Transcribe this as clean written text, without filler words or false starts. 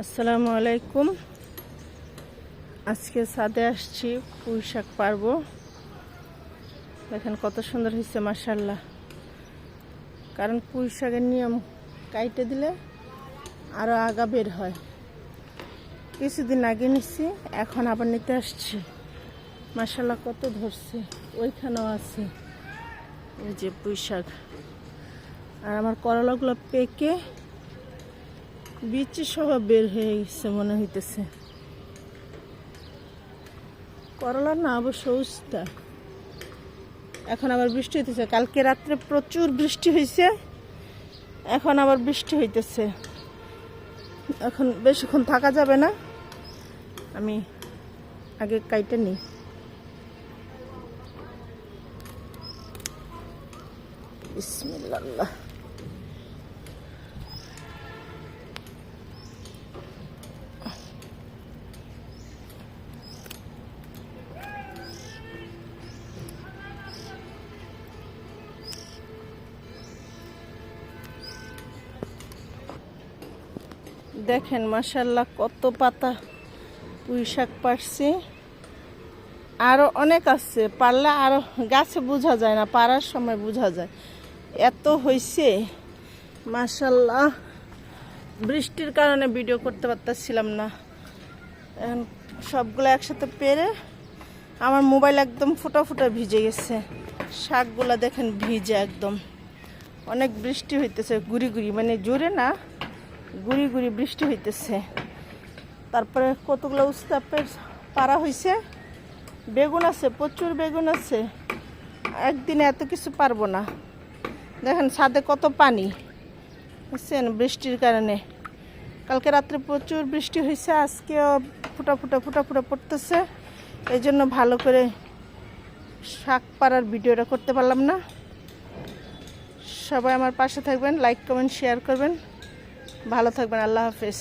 আসসালামু আলাইকুম। আজকে ছাদে আসছি, পুঁই শাক পারবো। দেখেন কত সুন্দর হয়েছে মাশাআল্লাহ। কারণ পুঁই শাকের নিয়ম কাইটে দিলে আরো আগা বের হয়। কিছুদিন আগে নিচ্ছি, এখন আবার নিতে আসছি। মাশাআল্লাহ কত ধরছে, ওইখানেও আছে ওই যে পুঁই শাক। আর আমার করলাগুলো পেকে বিচি সহ বের হয়ে গেছে মনে হইতেছে। করলা না অবশ্য উস্তা। এখন আবার বৃষ্টি হইতেছে, কালকে রাত্রে প্রচুর বৃষ্টি হয়েছে, এখন আবার বৃষ্টি হইতেছে। এখন বেশিক্ষণ থাকা যাবে না, আমি আগে কাইটা নিই। বিসমিল্লাহ। দেখেন মাশাআল্লাহ কত পাতা পুঁই শাক পারছি। আরো অনেক আছে, পারলে আরো গাছে বোঝা যায় না, পারার সময় বোঝা যায় এত হয়েছে মাশাআল্লাহ। বৃষ্টির কারণে ভিডিও করতে পারতেছিলাম না। এখন সবগুলো একসাথে পেরে আমার মোবাইল একদম ফুটা ফুটা ভিজে গেছে। শাকগুলা দেখেন ভিজে একদম। অনেক বৃষ্টি হইতেছে, গুড়ি গুড়ি, মানে জোরে না, গুড়ি গুড়ি বৃষ্টি হইতেছে। তারপরে কতগুলো উস্তা পারা হয়েছে। বেগুন আছে, প্রচুর বেগুন আছে। একদিনে এত কিছু পারবো না। দেখেন ছাদে কত পানি, বুঝছেন, বৃষ্টির কারণে। কালকে রাত্রে প্রচুর বৃষ্টি হয়েছে, আজকেও ফুটা ফুটা ফুটা ফুটা পড়তেছে। এই জন্য ভালো করে শাক পাড়ার ভিডিওটা করতে পারলাম না। সবাই আমার পাশে থাকবেন, লাইক কমেন্ট শেয়ার করবেন, ভালো থাকবেন। আল্লাহ হাফেজ।